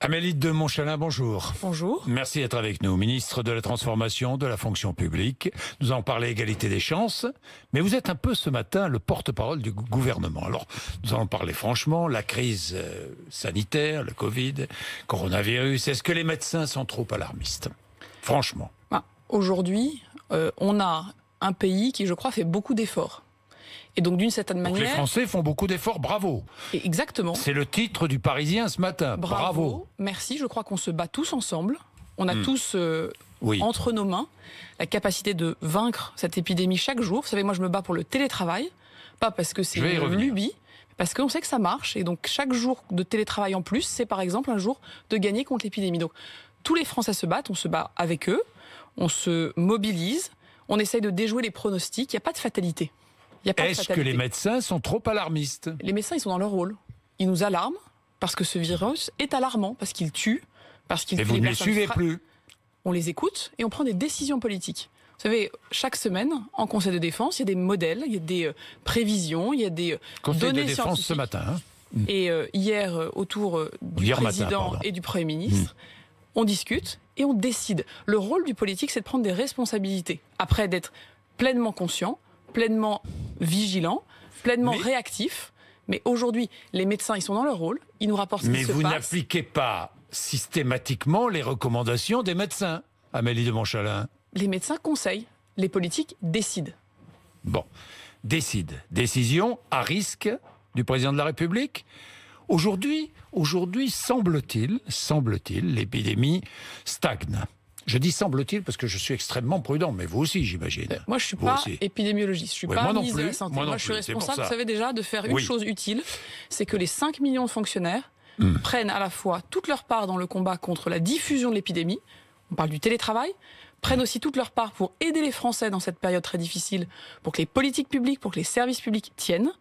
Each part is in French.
Amélie de Montchalin, bonjour. Bonjour. Merci d'être avec nous, ministre de la Transformation, de la fonction publique. Nous allons parler égalité des chances, mais vous êtes un peu ce matin le porte-parole du gouvernement. Alors, nous allons parler franchement, la crise sanitaire, le Covid, coronavirus, est-ce que les médecins sont trop alarmistes? Franchement. Aujourd'hui, on a un pays qui, je crois, fait beaucoup d'efforts. Et donc, d'une certaine manière... Les Français font beaucoup d'efforts, bravo. Exactement. C'est le titre du Parisien ce matin, bravo. Merci, je crois qu'on se bat tous ensemble. On a tous, entre nos mains, la capacité de vaincre cette épidémie chaque jour. Vous savez, moi, je me bats pour le télétravail, pas parce que c'est une lubie, mais parce qu'on sait que ça marche. Et donc, chaque jour de télétravail en plus, c'est par exemple un jour de gagner contre l'épidémie. Donc, tous les Français se battent, on se bat avec eux, on se mobilise, on essaye de déjouer les pronostics, il n'y a pas de fatalité. Est-ce que les médecins sont trop alarmistes? Les médecins, ils sont dans leur rôle. Ils nous alarment parce que ce virus est alarmant, parce qu'il tue, parce qu'il... Et vous ne les suivez plus? On les écoute et on prend des décisions politiques. Vous savez, chaque semaine, en Conseil de défense, il y a des modèles, il y a des prévisions, il y a des Conseil données de défense scientifiques. Ce matin. Et hier, autour du président et du Premier ministre, on discute et on décide. Le rôle du politique, c'est de prendre des responsabilités. Après, d'être pleinement conscient, pleinement vigilant, pleinement réactif. Mais aujourd'hui, les médecins, ils sont dans leur rôle, ils nous rapportent ce qui se passe. Mais vous n'appliquez pas systématiquement les recommandations des médecins, Amélie de Montchalin. Les médecins conseillent, les politiques décident. Bon, décision à risque du président de la République. Aujourd'hui, semble-t-il, l'épidémie stagne. Je dis semble-t-il parce que je suis extrêmement prudent, mais vous aussi, j'imagine. Moi, je ne suis pas épidémiologiste, je ne suis pas ministre de la Santé. Moi, je suis responsable, vous savez déjà, de faire une chose utile, c'est que les 5 millions de fonctionnaires prennent à la fois toute leur part dans le combat contre la diffusion de l'épidémie, on parle du télétravail, prennent aussi toute leur part pour aider les Français dans cette période très difficile, pour que les politiques publiques, pour que les services publics tiennent.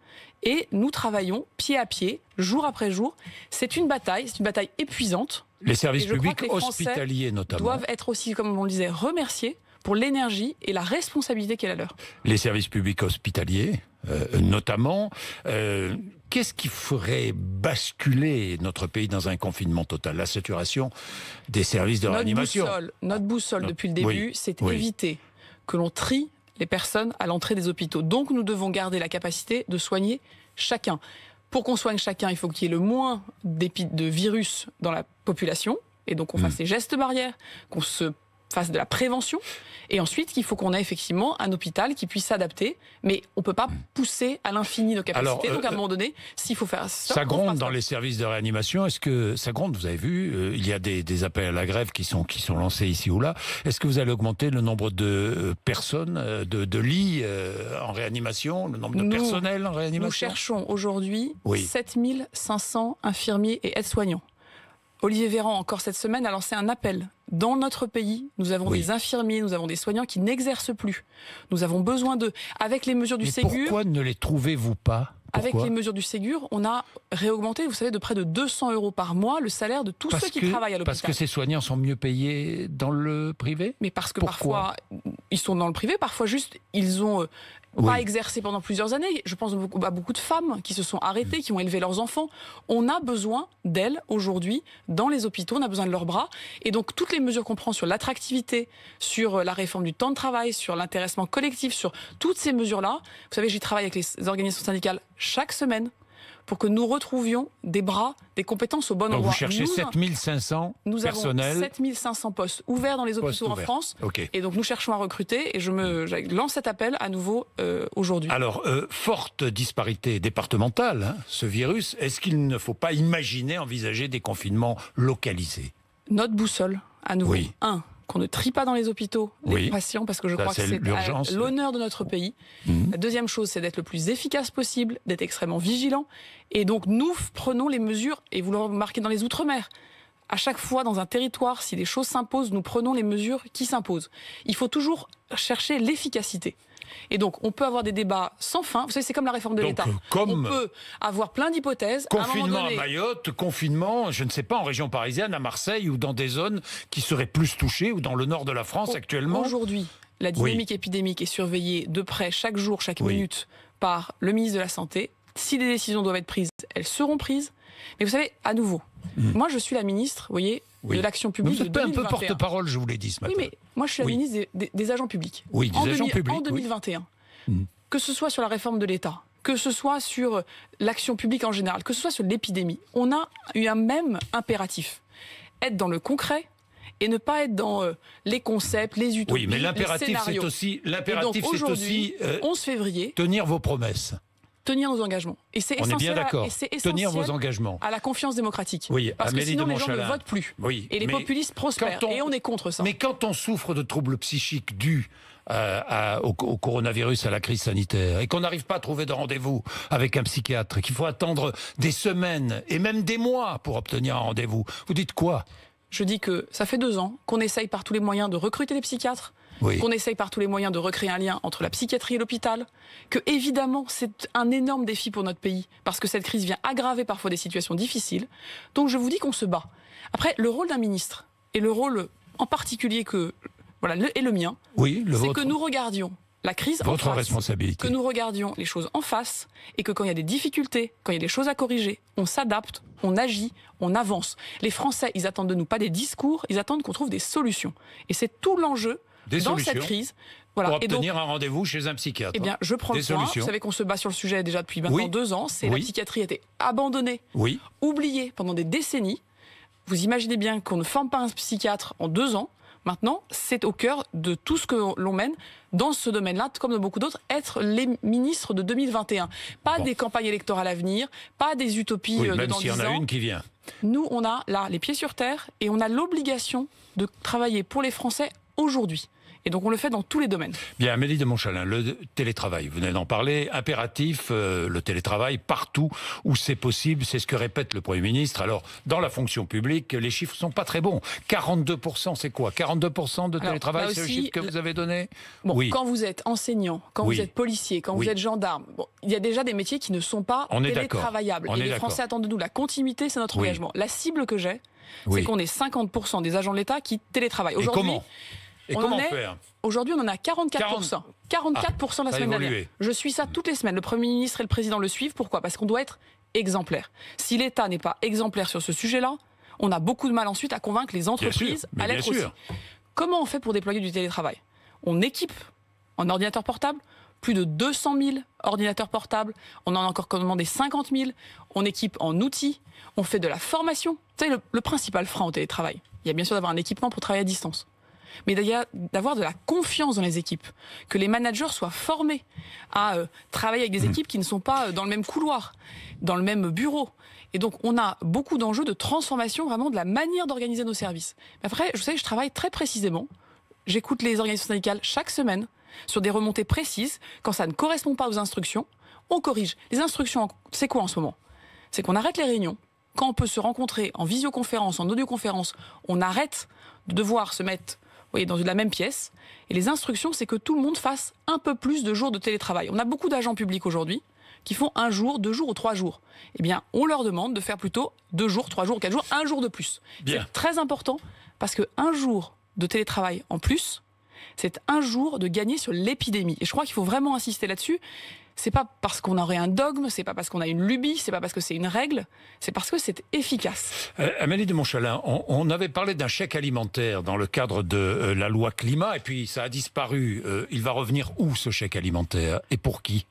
Et nous travaillons pied à pied, jour après jour. C'est une bataille épuisante. Les services publics hospitaliers notamment doivent être aussi, comme on le disait, remerciés pour l'énergie et la responsabilité qui est la leur. Les services publics hospitaliers, notamment, qu'est-ce qui ferait basculer notre pays dans un confinement total? La saturation des services de réanimation. Notre boussole depuis le début, c'est éviter que l'on trie les personnes à l'entrée des hôpitaux. Donc nous devons garder la capacité de soigner chacun. Pour qu'on soigne chacun, il faut qu'il y ait le moins de virus dans la population. Et donc on fasse les gestes barrières, qu'on se fasse de la prévention. Et ensuite, il faut qu'on ait effectivement un hôpital qui puisse s'adapter. Mais on ne peut pas pousser à l'infini nos capacités. Donc à un moment donné, s'il faut faire ça gronde dans les services de réanimation. Est-ce que ça gronde? Vous avez vu, il y a des appels à la grève qui sont lancés ici ou là. Est-ce que vous allez augmenter le nombre de personnes, de lits en réanimation, le nombre de personnel en réanimation? Nous cherchons aujourd'hui 7500 infirmiers et aides-soignants. Olivier Véran, encore cette semaine, a lancé un appel. Dans notre pays, nous avons des infirmiers, nous avons des soignants qui n'exercent plus. Nous avons besoin d'eux. Avec les mesures du Ségur... Pourquoi ne les trouvez-vous pas? Avec les mesures du Ségur, on a réaugmenté, vous savez, de près de 200 € par mois le salaire de tous ceux qui travaillent à l'hôpital. Parce que ces soignants sont mieux payés dans le privé? Mais parce que parfois, ils sont dans le privé, parfois juste, ils ont... pas exercé pendant plusieurs années. Je pense à beaucoup de femmes qui se sont arrêtées, qui ont élevé leurs enfants. On a besoin d'elles aujourd'hui dans les hôpitaux, on a besoin de leurs bras. Et donc toutes les mesures qu'on prend sur l'attractivité, sur la réforme du temps de travail, sur l'intéressement collectif, sur toutes ces mesures-là, vous savez, j'y travaille avec les organisations syndicales chaque semaine pour que nous retrouvions des bras, des compétences au bon endroit. Donc vous cherchez 7500 personnels. Nous avons 7500 postes ouverts dans les hôpitaux en France. Et donc nous cherchons à recruter et je lance cet appel à nouveau aujourd'hui. Alors, forte disparité départementale, ce virus, est-ce qu'il ne faut pas envisager des confinements localisés? Notre boussole, à nouveau, qu'on ne trie pas dans les hôpitaux les patients, parce que je crois que c'est l'honneur de notre pays. La deuxième chose, c'est d'être le plus efficace possible, d'être extrêmement vigilant. Et donc, nous prenons les mesures, et vous le remarquez dans les Outre-mer, à chaque fois dans un territoire, si des choses s'imposent, nous prenons les mesures qui s'imposent. Il faut toujours chercher l'efficacité. Et donc, on peut avoir des débats sans fin. Vous savez, c'est comme la réforme de l'État. On peut avoir plein d'hypothèses. Confinement à Mayotte, confinement, je ne sais pas, en région parisienne, à Marseille, ou dans des zones qui seraient plus touchées, ou dans le nord de la France actuellement. Aujourd'hui, la dynamique épidémique est surveillée de près chaque jour, chaque minute, par le ministre de la Santé. Si des décisions doivent être prises, elles seront prises. Mais vous savez, à nouveau, Moi, je suis la ministre, vous voyez, de l'action publique de 2021. Un peu porte-parole, je vous l'ai dit ce matin. Oui, mais moi, je suis la ministre des agents publics. Oui, des agents publics. En 2021. Que ce soit sur la réforme de l'État, que ce soit sur l'action publique en général, que ce soit sur l'épidémie, on a eu un même impératif. Être dans le concret et ne pas être dans les concepts, les utopies, oui, mais l'impératif, c'est aussi 11 février, tenir vos promesses. Tenir nos engagements. Et c'est essentiel. On est bien d'accord. Tenir vos engagements. À la confiance démocratique. Oui, parce que sinon, les gens ne Montchalin. votent plus. Oui, et les populistes prospèrent. Et on est contre ça. Mais quand on souffre de troubles psychiques dus au coronavirus, à la crise sanitaire, et qu'on n'arrive pas à trouver de rendez-vous avec un psychiatre, et qu'il faut attendre des semaines et même des mois pour obtenir un rendez-vous, vous dites quoi? Je dis que ça fait 2 ans qu'on essaye par tous les moyens de recruter des psychiatres, qu'on essaye par tous les moyens de recréer un lien entre la psychiatrie et l'hôpital, que évidemment c'est un énorme défi pour notre pays, parce que cette crise vient aggraver parfois des situations difficiles. Donc je vous dis qu'on se bat. Après, le rôle d'un ministre, et le rôle en particulier est le mien, c'est que nous regardions la crise en face, responsabilité. Que nous regardions les choses en face, et que quand il y a des difficultés, quand il y a des choses à corriger, on s'adapte, on agit, on avance. Les Français, ils attendent de nous pas des discours, ils attendent qu'on trouve des solutions. Et c'est tout l'enjeu dans cette crise. Voilà. Pour obtenir un rendez-vous chez un psychiatre. Eh bien, je prends le point. Vous savez qu'on se bat sur le sujet déjà depuis maintenant 2 ans. La psychiatrie a été abandonnée, oubliée pendant des décennies. Vous imaginez bien qu'on ne forme pas un psychiatre en 2 ans. Maintenant, c'est au cœur de tout ce que l'on mène dans ce domaine-là, comme dans beaucoup d'autres, être les ministres de 2021. Pas des campagnes électorales à venir, pas des utopies de dans 10 ans. Même s'il y en a une qui vient. Nous, on a là les pieds sur terre et on a l'obligation de travailler pour les Français aujourd'hui. Et donc on le fait dans tous les domaines. Bien, Amélie de Montchalin, le télétravail, vous venez d'en parler, impératif, le télétravail partout où c'est possible, c'est ce que répète le Premier ministre. Alors, dans la fonction publique, les chiffres sont pas très bons. 42%, c'est quoi? 42% de télétravail, c'est le chiffre que vous avez donné? Quand vous êtes enseignant, quand vous êtes policier, quand vous êtes gendarme, il y a déjà des métiers qui ne sont pas télétravaillables. Et les Français attendent de nous la continuité, c'est notre engagement. La cible que j'ai, c'est qu'on ait 50% des agents de l'État qui télétravaillent. Aujourd'hui, comment faire? Aujourd'hui, on en a 44%. 44% la semaine dernière. Je suis ça toutes les semaines. Le Premier ministre et le Président le suivent. Pourquoi? Parce qu'on doit être exemplaire. Si l'État n'est pas exemplaire sur ce sujet-là, on a beaucoup de mal ensuite à convaincre les entreprises à l'être aussi. Comment on fait pour déployer du télétravail? On équipe en ordinateur portable plus de 200 000 ordinateurs portables. On en a encore commandé 50 000. On équipe en outils. On fait de la formation. Vous savez, le principal frein au télétravail, il y a bien sûr d'avoir un équipement pour travailler à distance. Mais d'avoir de la confiance dans les équipes, que les managers soient formés à travailler avec des équipes qui ne sont pas dans le même couloir, dans le même bureau. Et donc, on a beaucoup d'enjeux de transformation vraiment de la manière d'organiser nos services. Mais après, je sais que je travaille très précisément. J'écoute les organisations syndicales chaque semaine sur des remontées précises. Quand ça ne correspond pas aux instructions, on corrige. Les instructions, c'est quoi en ce moment? C'est qu'on arrête les réunions. Quand on peut se rencontrer en visioconférence, en audioconférence, on arrête de devoir se mettre dans la même pièce. Et les instructions, c'est que tout le monde fasse un peu plus de jours de télétravail. On a beaucoup d'agents publics aujourd'hui qui font 1 jour, 2 jours ou 3 jours. Eh bien, on leur demande de faire plutôt 2 jours, 3 jours, 4 jours, 1 jour de plus. C'est très important parce que 1 jour de télétravail en plus, c'est 1 jour de gagner sur l'épidémie. Et je crois qu'il faut vraiment insister là-dessus. C'est pas parce qu'on aurait un dogme, c'est pas parce qu'on a une lubie, c'est pas parce que c'est une règle, c'est parce que c'est efficace. Amélie de Montchalin, on avait parlé d'un chèque alimentaire dans le cadre de la loi climat, et puis ça a disparu. Il va revenir où ce chèque alimentaire et pour qui?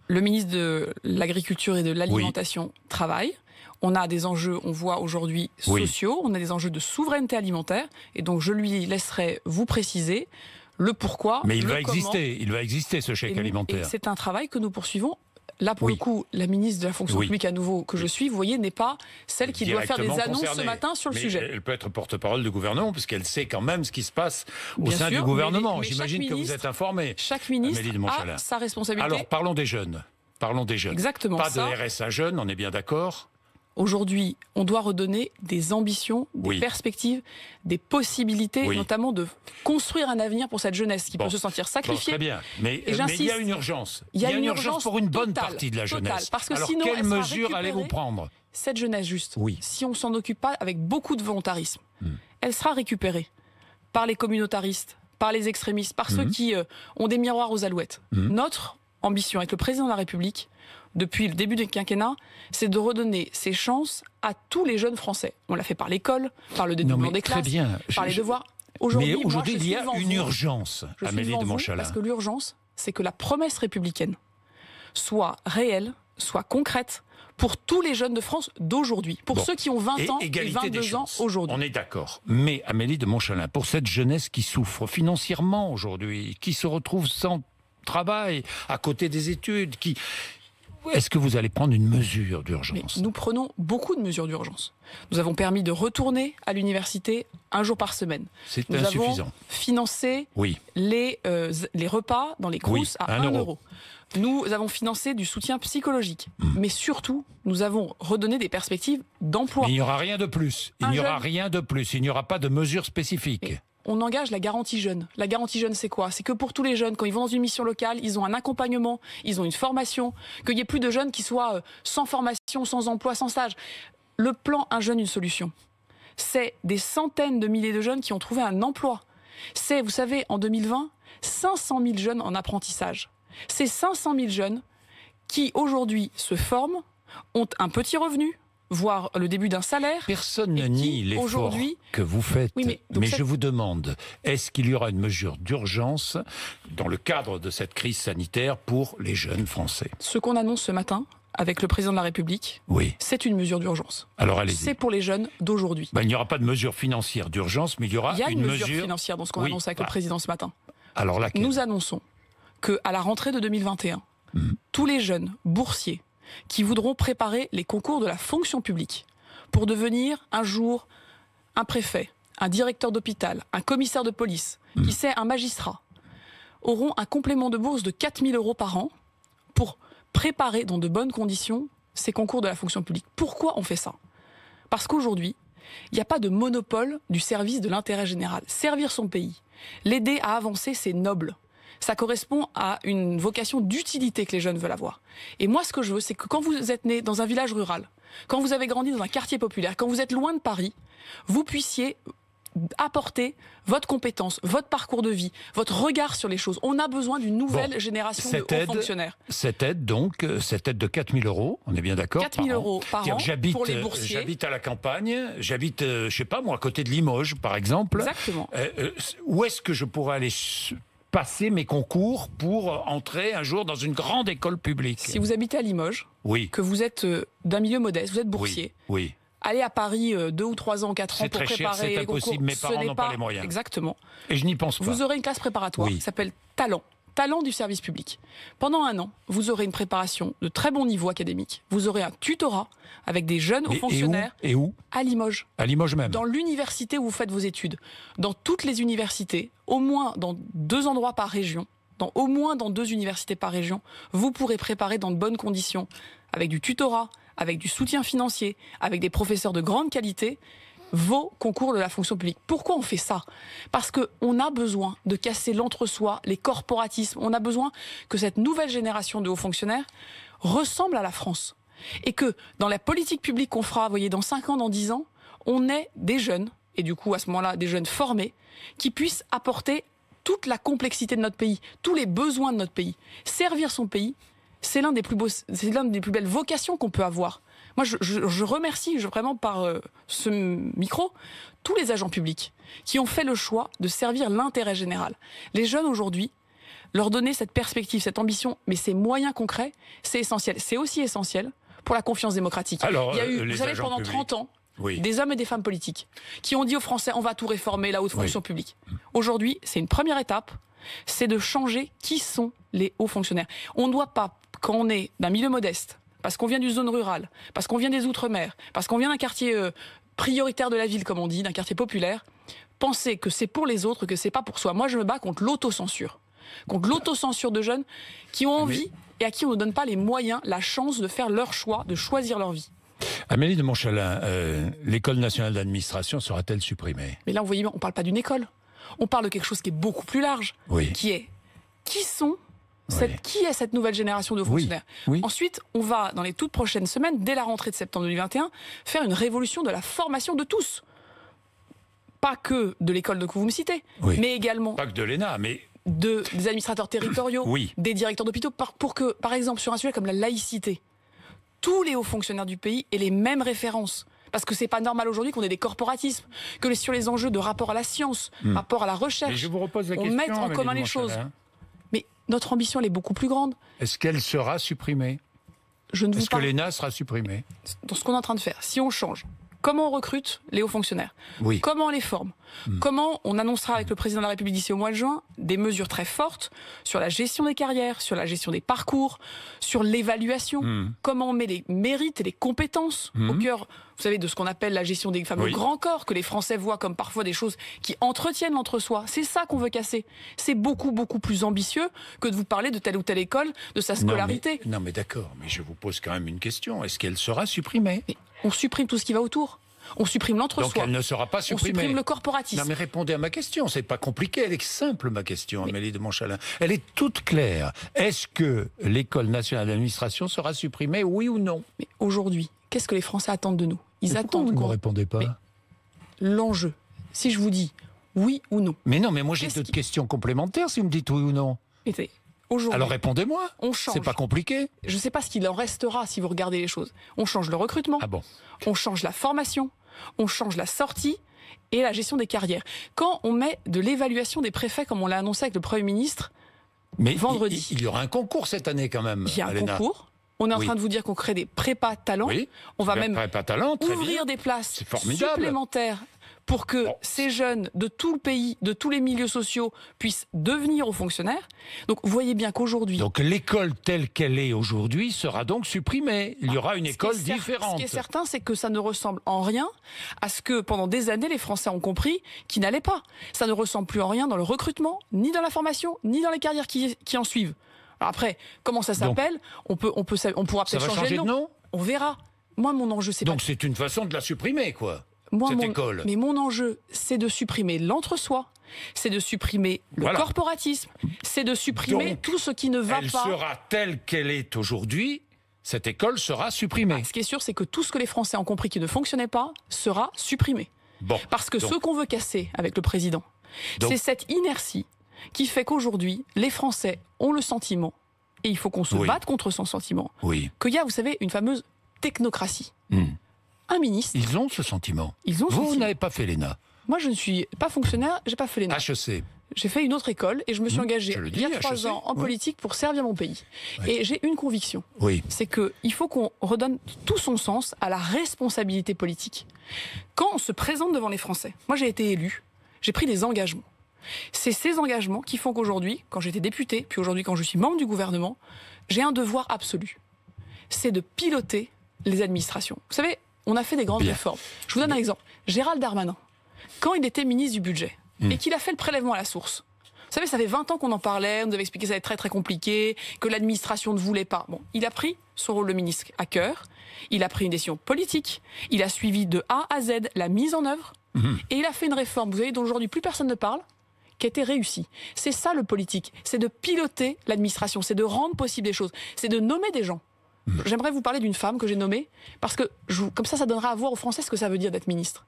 Le ministre de l'Agriculture et de l'Alimentation travaille. On a des enjeux, on voit aujourd'hui, sociaux, on a des enjeux de souveraineté alimentaire, et donc je lui laisserai vous préciser le pourquoi, mais il va exister ce chèque alimentaire. Et c'est un travail que nous poursuivons. Là, pour le coup, la ministre de la fonction publique, à nouveau, que je suis, vous voyez, n'est pas celle qui doit faire des annonces ce matin sur le sujet. Elle peut être porte-parole du gouvernement, puisqu'elle sait quand même ce qui se passe au sein du gouvernement. J'imagine que vous êtes informé. Chaque ministre a sa responsabilité. Alors, parlons des jeunes. Exactement pas de RSA jeunes, on est bien d'accord? Aujourd'hui, on doit redonner des ambitions, des perspectives, des possibilités, notamment de construire un avenir pour cette jeunesse qui peut se sentir sacrifiée. Très bien, mais il y a une urgence. Il y a une urgence pour une bonne partie de la jeunesse. Parce que alors, sinon, quelles mesures allez-vous prendre? Cette jeunesse, si on ne s'en occupe pas avec beaucoup de volontarisme, elle sera récupérée par les communautaristes, par les extrémistes, par ceux qui ont des miroirs aux alouettes. Notre ambition avec le président de la République, depuis le début du quinquennat, c'est de redonner ses chances à tous les jeunes Français. On l'a fait par l'école, par le dédoublement des classes, par les devoirs. Aujourd'hui, il y a une urgence, Amélie de Montchalin. Parce que l'urgence, c'est que la promesse républicaine soit réelle, soit concrète, pour tous les jeunes de France d'aujourd'hui, pour ceux qui ont 20 ans et 22 ans aujourd'hui. On est d'accord. Mais Amélie de Montchalin, pour cette jeunesse qui souffre financièrement aujourd'hui, qui se retrouve sans travail, à côté des études, est-ce que vous allez prendre une mesure d'urgence ? Nous prenons beaucoup de mesures d'urgence. Nous avons permis de retourner à l'université 1 jour par semaine. C'est insuffisant. Nous avons financé les repas dans les Crous à 1 euro. Nous avons financé du soutien psychologique. Mais surtout, nous avons redonné des perspectives d'emploi. Mais il n'y aura rien de plus. Il n'y aura rien de plus. Il n'y aura pas de mesures spécifiques. On engage la garantie jeune. La garantie jeune, c'est quoi ? C'est que pour tous les jeunes, quand ils vont dans une mission locale, ils ont un accompagnement, ils ont une formation, qu'il n'y ait plus de jeunes qui soient sans formation, sans emploi, sans stage. Le plan Un jeune, une solution. C'est des centaines de milliers de jeunes qui ont trouvé un emploi. C'est, vous savez, en 2020, 500 000 jeunes en apprentissage. Ces 500 000 jeunes qui, aujourd'hui, se forment, ont un petit revenu, voire le début d'un salaire. Personne ne nie l'effort que vous faites. Mais je vous demande, est-ce qu'il y aura une mesure d'urgence dans le cadre de cette crise sanitaire pour les jeunes Français ? Ce qu'on annonce ce matin avec le président de la République, c'est une mesure d'urgence. Alors allez-y. C'est pour les jeunes d'aujourd'hui. Il n'y aura pas de mesure financière d'urgence, mais il y aura une mesure financière dans ce qu'on annonce avec le président ce matin. Alors laquelle ? Nous annonçons qu'à la rentrée de 2021, tous les jeunes boursiers qui voudront préparer les concours de la fonction publique pour devenir un jour un préfet, un directeur d'hôpital, un commissaire de police, qui sait, un magistrat, auront un complément de bourse de 4 000 € par an pour préparer dans de bonnes conditions ces concours de la fonction publique. Pourquoi on fait ça ? Parce qu'aujourd'hui, il n'y a pas de monopole du service de l'intérêt général. Servir son pays, l'aider à avancer, c'est noble. Ça correspond à une vocation d'utilité que les jeunes veulent avoir. Et moi, ce que je veux, c'est que quand vous êtes né dans un village rural, quand vous avez grandi dans un quartier populaire, quand vous êtes loin de Paris, vous puissiez apporter votre compétence, votre parcours de vie, votre regard sur les choses. On a besoin d'une nouvelle génération de hauts fonctionnaires. Cette aide de 4 000 €, on est bien d'accord ? 4 000 € par an pour les boursiers. J'habite à la campagne, j'habite, je sais pas moi, à côté de Limoges, par exemple. Exactement. Où est-ce que je pourrais aller passer mes concours pour entrer un jour dans une grande école publique ? Si vous habitez à Limoges, que vous êtes d'un milieu modeste, vous êtes boursier, allez à Paris 2 ou 3 ans, 4 ans pour préparer les concours. C'est impossible, mes parents n'ont pas les moyens. Exactement. Et je n'y pense pas. Vous aurez une classe préparatoire qui s'appelle Talent. Talent du service public. Pendant 1 an, vous aurez une préparation de très bon niveau académique. Vous aurez un tutorat avec des jeunes hauts fonctionnaires. Et où ? À Limoges. À Limoges même. Dans l'université où vous faites vos études. Dans toutes les universités, au moins dans 2 endroits par région, au moins dans 2 universités par région, vous pourrez préparer dans de bonnes conditions, avec du tutorat, avec du soutien financier, avec des professeurs de grande qualité, vos concours de la fonction publique. Pourquoi on fait ça ? Parce qu'on a besoin de casser l'entre-soi, les corporatismes. On a besoin que cette nouvelle génération de hauts fonctionnaires ressemble à la France. Et que dans la politique publique qu'on fera, voyez, dans 5 ans, dans 10 ans, on ait des jeunes, et du coup à ce moment-là des jeunes formés, qui puissent apporter toute la complexité de notre pays, tous les besoins de notre pays. Servir son pays, c'est l'une des plus belles vocations qu'on peut avoir. Moi, je remercie vraiment par ce micro tous les agents publics qui ont fait le choix de servir l'intérêt général. Les jeunes aujourd'hui, leur donner cette perspective, cette ambition, mais ces moyens concrets, c'est essentiel. C'est aussi essentiel pour la confiance démocratique. Alors, il y a eu, vous savez, pendant 30 ans, des hommes et des femmes politiques qui ont dit aux Français, on va tout réformer, la haute fonction publique. Aujourd'hui, c'est une première étape, c'est de changer qui sont les hauts fonctionnaires. On ne doit pas, quand on est d'un milieu modeste, parce qu'on vient d'une zone rurale, parce qu'on vient des Outre-mer, parce qu'on vient d'un quartier prioritaire de la ville, comme on dit, d'un quartier populaire, penser que c'est pour les autres, que c'est pas pour soi. Moi, je me bats contre l'autocensure. Contre l'autocensure de jeunes qui ont envie et à qui on ne donne pas les moyens, la chance de faire leur choix, de choisir leur vie. Amélie de Montchalin, l'École nationale d'administration sera-t-elle supprimée ? Mais là, vous voyez, on ne parle pas d'une école. On parle de quelque chose qui est beaucoup plus large, qui est qui est cette nouvelle génération de fonctionnaires. Ensuite, on va, dans les toutes prochaines semaines, dès la rentrée de septembre 2021, faire une révolution de la formation de tous. Pas que de l'école que vous me citez, mais également... Pas que de l'ENA, mais des administrateurs territoriaux, des directeurs d'hôpitaux, pour que, par exemple, sur un sujet comme la laïcité, tous les hauts fonctionnaires du pays aient les mêmes références. Parce que c'est pas normal aujourd'hui qu'on ait des corporatismes, que sur les enjeux de rapport à la science, rapport à la recherche, mais je vous repose la on question, mette en commun les choses. Mais notre ambition, elle est beaucoup plus grande. Est-ce qu'elle sera supprimée? Est-ce que l'ENA sera supprimée? Dans ce qu'on est en train de faire, si on change, comment on recrute les hauts fonctionnaires? Comment on les forme? Comment on annoncera avec le président de la République d'ici au mois de juin des mesures très fortes sur la gestion des carrières, sur la gestion des parcours, sur l'évaluation? Comment on met les mérites et les compétences au cœur, vous savez, de ce qu'on appelle la gestion des fameux grands corps que les Français voient comme parfois des choses qui entretiennent l'entre-soi? C'est ça qu'on veut casser. C'est beaucoup, beaucoup plus ambitieux que de vous parler de telle ou telle école, de sa scolarité. Non mais d'accord, mais je vous pose quand même une question. Est-ce qu'elle sera supprimée? On supprime tout ce qui va autour. On supprime l'entre-soi. Donc elle ne sera pas supprimée. On supprime le corporatisme. Non mais répondez à ma question, c'est pas compliqué, elle est simple ma question, Amélie de Montchalin. Elle est toute claire. Est-ce que l'École nationale d'administration sera supprimée, oui ou non? Mais aujourd'hui, qu'est-ce que les Français attendent de nous? Ils attendent. Pourquoi vous ne répondez pas? L'enjeu, si je vous dis oui ou non. Mais non, mais moi j'ai d'autres questions complémentaires si vous me dites oui ou non. Alors répondez-moi. On change. C'est pas compliqué. Je ne sais pas ce qu'il en restera si vous regardez les choses. On change le recrutement. Ah bon? On change la formation. On change la sortie et la gestion des carrières. Quand on met de l'évaluation des préfets, comme on l'a annoncé avec le Premier ministre vendredi. Il y aura un concours cette année quand même. Il y a un concours. On est en train de vous dire qu'on crée des prépas talents. On va même ouvrir des places supplémentaires pour que ces jeunes de tout le pays, de tous les milieux sociaux, puissent devenir hauts fonctionnaires. Donc vous voyez bien qu'aujourd'hui... Donc l'école telle qu'elle est aujourd'hui sera donc supprimée. Il y aura une école différente. Ce qui est certain, c'est que ça ne ressemble en rien à ce que pendant des années les Français ont compris qui n'allait pas. Ça ne ressemble plus en rien dans le recrutement, ni dans la formation, ni dans les carrières qui en suivent. Alors après, comment ça s'appelle? On pourra peut-être changer de nom. On verra. Moi, mon enjeu, c'est donc c'est une façon de la supprimer, quoi. École. Mais mon enjeu, c'est de supprimer l'entre-soi, c'est de supprimer le corporatisme, c'est de supprimer donc, tout ce qui ne va pas. Elle sera telle qu'elle est aujourd'hui, cette école sera supprimée. Ce qui est sûr, c'est que tout ce que les Français ont compris qui ne fonctionnait pas sera supprimé. Parce que ce qu'on veut casser avec le président, c'est cette inertie qui fait qu'aujourd'hui, les Français ont le sentiment, et il faut qu'on se batte contre son sentiment, qu'il y a, vous savez, une fameuse technocratie. Un ministre... Ils ont ce sentiment. Vous n'avez pas fait l'ENA. Moi, je ne suis pas fonctionnaire, j'ai pas fait l'ENA. HEC. J'ai fait une autre école et je me suis engagé il y a 3 ans en politique pour servir mon pays. Et j'ai une conviction, c'est qu'il faut qu'on redonne tout son sens à la responsabilité politique. Quand on se présente devant les Français, moi j'ai été élu, j'ai pris des engagements. C'est ces engagements qui font qu'aujourd'hui, quand j'étais député, puis aujourd'hui quand je suis membre du gouvernement, j'ai un devoir absolu. C'est de piloter les administrations. Vous savez, on a fait des grandes réformes. Je vous donne un exemple. Gérald Darmanin, quand il était ministre du Budget, et qu'il a fait le prélèvement à la source, vous savez, ça fait 20 ans qu'on en parlait, on nous avait expliqué que ça allait être très très compliqué, que l'administration ne voulait pas. Bon, il a pris son rôle de ministre à cœur, il a pris une décision politique, il a suivi de A à Z la mise en œuvre, et il a fait une réforme, vous savez, dont aujourd'hui plus personne ne parle, qui a été réussie. C'est ça le politique, c'est de piloter l'administration, c'est de rendre possible des choses, c'est de nommer des gens. J'aimerais vous parler d'une femme que j'ai nommée, parce que comme ça donnera à voir aux Français ce que ça veut dire d'être ministre.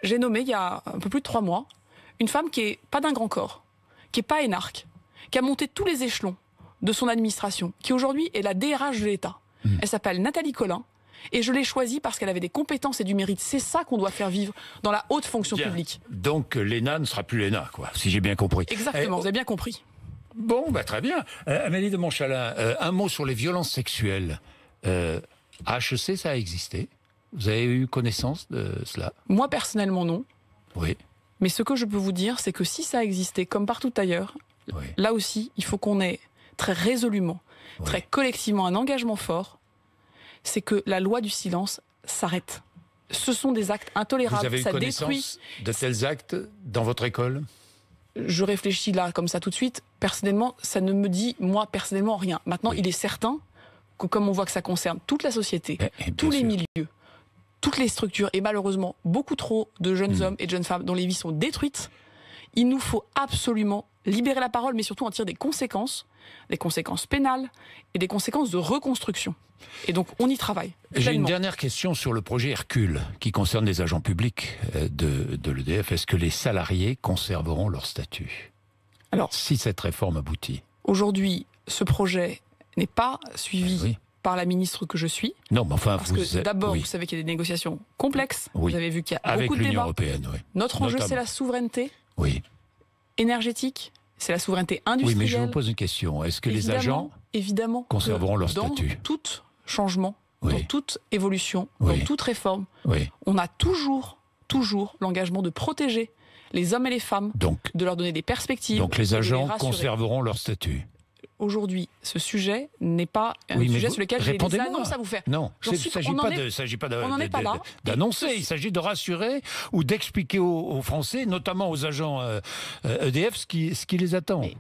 J'ai nommé, il y a un peu plus de 3 mois, une femme qui n'est pas d'un grand corps, qui n'est pas énarque, qui a monté tous les échelons de son administration, qui aujourd'hui est la DRH de l'État. Elle s'appelle Nathalie Collin, et je l'ai choisie parce qu'elle avait des compétences et du mérite. C'est ça qu'on doit faire vivre dans la haute fonction publique. Donc l'ENA ne sera plus l'ENA, quoi, si j'ai bien compris. Exactement, vous avez bien compris. Bon, très bien. Amélie de Montchalin, un mot sur les violences sexuelles. À HEC, ça a existé. Vous avez eu connaissance de cela? Moi, personnellement, non. Oui. Mais ce que je peux vous dire, c'est que si ça a existé, comme partout ailleurs, là aussi, il faut qu'on ait très résolument, très collectivement un engagement fort, c'est que la loi du silence s'arrête. Ce sont des actes intolérables. Vous avez eu connaissance de tels actes dans votre école? Je réfléchis là, comme ça, tout de suite. Personnellement, ça ne me dit, moi, personnellement, rien. Maintenant, il est certain que, comme on voit que ça concerne toute la société, tous les milieux, toutes les structures, et malheureusement, beaucoup trop de jeunes hommes et de jeunes femmes dont les vies sont détruites, il nous faut absolument libérer la parole, mais surtout en tirer des conséquences pénales et des conséquences de reconstruction. Et donc, on y travaille. J'ai une dernière question sur le projet Hercule, qui concerne les agents publics de l'EDF. Est-ce que les salariés conserveront leur statut? Alors, si cette réforme aboutit. Aujourd'hui, ce projet n'est pas suivi par la ministre que je suis. Non, mais enfin, parce que d'abord, vous savez qu'il y a des négociations complexes. Vous avez vu qu'il y a beaucoup de débats. Avec l'Union européenne, Notre enjeu, c'est la souveraineté énergétique, c'est la souveraineté industrielle. Oui, mais je vous pose une question. Est-ce que les agents conserveront leur statut ? Dans tout changement, dans toute évolution, dans toute réforme, on a toujours l'engagement de protéger les hommes et les femmes, de leur donner des perspectives. Donc les agents conserveront leur statut. Aujourd'hui, ce sujet n'est pas un sujet sur lequel j'ai des annonces à vous faire. Non, il ne s'agit pas d'annoncer, il s'agit de rassurer ou d'expliquer aux Français, notamment aux agents EDF, ce qui les attend. Mais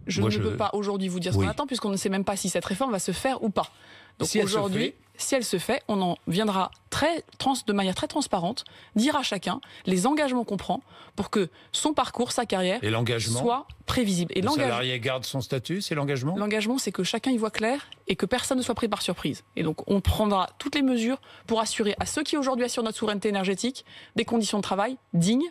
je ne peux pas aujourd'hui vous dire ce qu'on attend, puisqu'on ne sait même pas si cette réforme va se faire ou pas. Donc aujourd'hui, si elle se fait, on en viendra de manière très transparente dire à chacun les engagements qu'on prend pour que son parcours, sa carrière soit prévisible. Et le salarié garde son statut, c'est l'engagement ? L'engagement, c'est que chacun y voit clair et que personne ne soit pris par surprise. Et donc on prendra toutes les mesures pour assurer à ceux qui aujourd'hui assurent notre souveraineté énergétique des conditions de travail dignes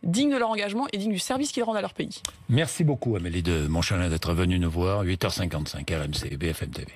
de leur engagement et dignes du service qu'ils rendent à leur pays. Merci beaucoup Amélie de Montchalin d'être venue nous voir. 8h55, RMC, BFM TV.